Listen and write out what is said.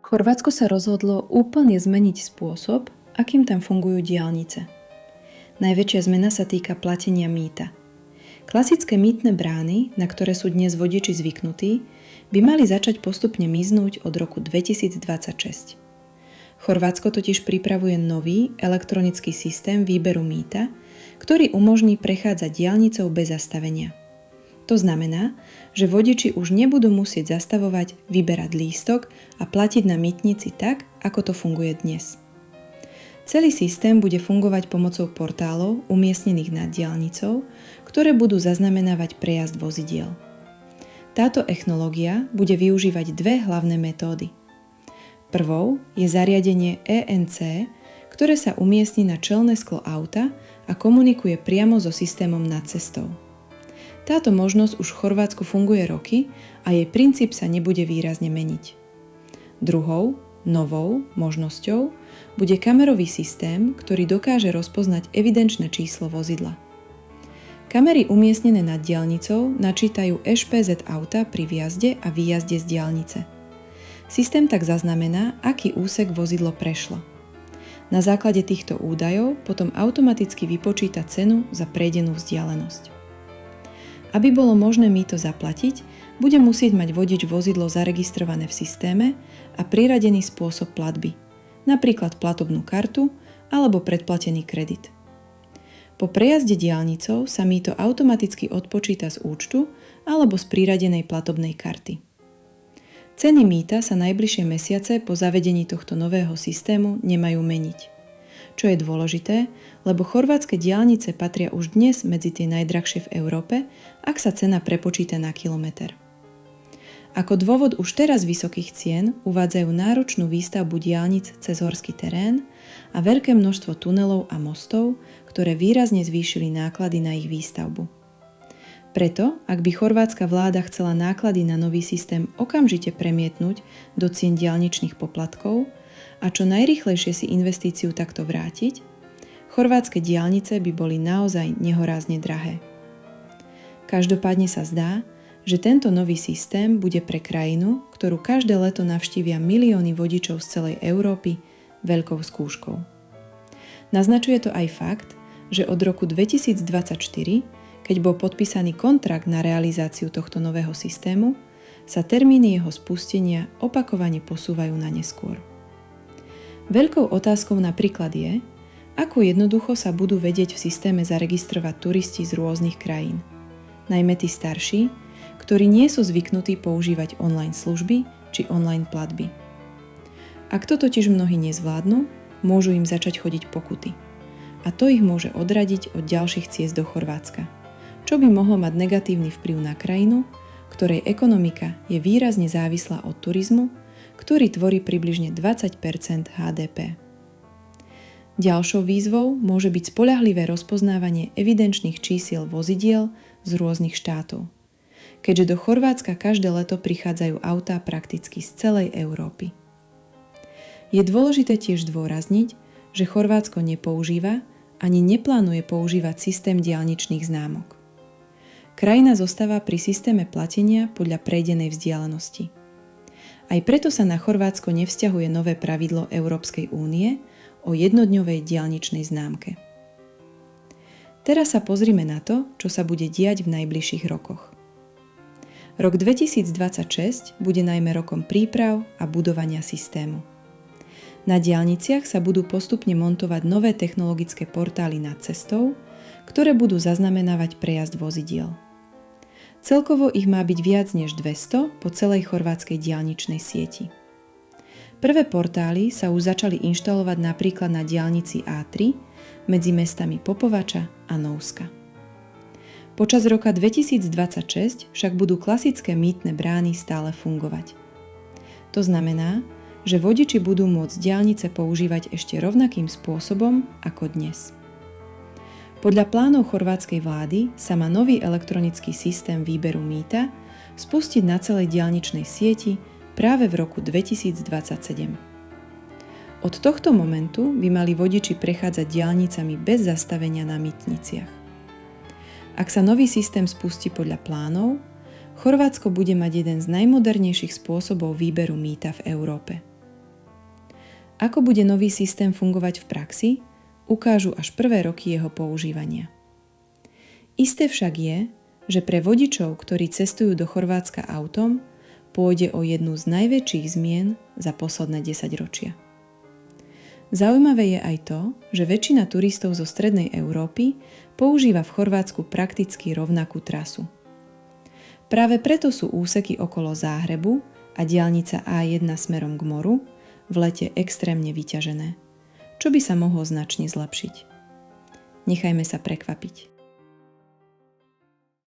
Chorvátsko sa rozhodlo úplne zmeniť spôsob, akým tam fungujú diaľnice. Najväčšia zmena sa týka platenia mýta. Klasické mýtne brány, na ktoré sú dnes vodiči zvyknutí, by mali začať postupne miznúť od roku 2026. Chorvátsko totiž pripravuje nový elektronický systém výberu mýta, ktorý umožní prechádzať diaľnicou bez zastavenia. To znamená, že vodiči už nebudú musieť zastavovať, vyberať lístok a platiť na mýtnici tak, ako to funguje dnes. Celý systém bude fungovať pomocou portálov umiestnených nad diaľnicou, ktoré budú zaznamenávať prejazd vozidiel. Táto technológia bude využívať dve hlavné metódy. Prvou je zariadenie ENC, ktoré sa umiestni na čelné sklo auta a komunikuje priamo so systémom nad cestou. Táto možnosť už v Chorvátsku funguje roky a jej princíp sa nebude výrazne meniť. Druhou, novou možnosťou bude kamerový systém, ktorý dokáže rozpoznať evidenčné číslo vozidla. Kamery umiestnené nad diaľnicou načítajú ŠPZ auta pri vjazde a výjazde z diaľnice. Systém tak zaznamená, aký úsek vozidlo prešlo. Na základe týchto údajov potom automaticky vypočíta cenu za prejdenú vzdialenosť. Aby bolo možné mýto zaplatiť, bude musieť mať vodič vozidlo zaregistrované v systéme a priradený spôsob platby, napríklad platobnú kartu alebo predplatený kredit. Po prejazde diaľnicou sa mýto automaticky odpočíta z účtu alebo z priradenej platobnej karty. Ceny mýta sa najbližšie mesiace po zavedení tohto nového systému nemajú meniť. Čo je dôležité, lebo chorvátske diaľnice patria už dnes medzi tie najdrahšie v Európe, ak sa cena prepočíta na kilometer. Ako dôvod už teraz vysokých cien uvádzajú náročnú výstavbu diaľnic cez horský terén a veľké množstvo tunelov a mostov, ktoré výrazne zvýšili náklady na ich výstavbu. Preto, ak by chorvátska vláda chcela náklady na nový systém okamžite premietnúť do cien diaľničných poplatkov a čo najrýchlejšie si investíciu takto vrátiť, chorvátske diaľnice by boli naozaj nehorázne drahé. Každopádne sa zdá, že tento nový systém bude pre krajinu, ktorú každé leto navštívia milióny vodičov z celej Európy, veľkou skúškou. Naznačuje to aj fakt, že od roku 2024, keď bol podpísaný kontrakt na realizáciu tohto nového systému, sa termíny jeho spustenia opakovane posúvajú na neskôr. Veľkou otázkou napríklad je, ako jednoducho sa budú vedieť v systéme zaregistrovať turisti z rôznych krajín, najmä tí starší, ktorí nie sú zvyknutí používať online služby či online platby. Ak to totiž mnohí nezvládnu, môžu im začať chodiť pokuty. A to ich môže odradiť od ďalších ciest do Chorvátska, čo by mohlo mať negatívny vplyv na krajinu, ktorej ekonomika je výrazne závislá od turizmu, ktorý tvorí približne 20% HDP. Ďalšou výzvou môže byť spoľahlivé rozpoznávanie evidenčných čísiel vozidiel z rôznych štátov, keďže do Chorvátska každé leto prichádzajú autá prakticky z celej Európy. Je dôležité tiež zdôrazniť, že Chorvátsko nepoužíva ani neplánuje používať systém diaľničných známok. Krajina zostáva pri systéme platenia podľa prejdenej vzdialenosti. Aj preto sa na Chorvátsko nevzťahuje nové pravidlo Európskej únie o jednodňovej diaľničnej známke. Teraz sa pozrime na to, čo sa bude diať v najbližších rokoch. Rok 2026 bude najmä rokom príprav a budovania systému. Na diaľniciach sa budú postupne montovať nové technologické portály nad cestou, ktoré budú zaznamenávať prejazd vozidiel. Celkovo ich má byť viac než 200 po celej chorvátskej diaľničnej sieti. Prvé portály sa už začali inštalovať napríklad na diaľnici A3 medzi mestami Popovača a Novska. Počas roka 2026 však budú klasické mýtne brány stále fungovať. To znamená, že vodiči budú môcť diaľnice používať ešte rovnakým spôsobom ako dnes. Podľa plánov chorvátskej vlády sa má nový elektronický systém výberu mýta spustiť na celej diaľničnej sieti práve v roku 2027. Od tohto momentu by mali vodiči prechádzať diaľnicami bez zastavenia na mýtniciach. Ak sa nový systém spustí podľa plánov, Chorvátsko bude mať jeden z najmodernejších spôsobov výberu mýta v Európe. Ako bude nový systém fungovať v praxi, ukážu až prvé roky jeho používania. Isté však je, že pre vodičov, ktorí cestujú do Chorvátska autom, pôjde o jednu z najväčších zmien za posledné 10 ročia. Zaujímavé je aj to, že väčšina turistov zo strednej Európy používa v Chorvátsku prakticky rovnakú trasu. Práve preto sú úseky okolo Záhrebu a diaľnica A1 smerom k moru v lete extrémne vyťažené, čo by sa mohlo značne zlepšiť. Nechajme sa prekvapiť.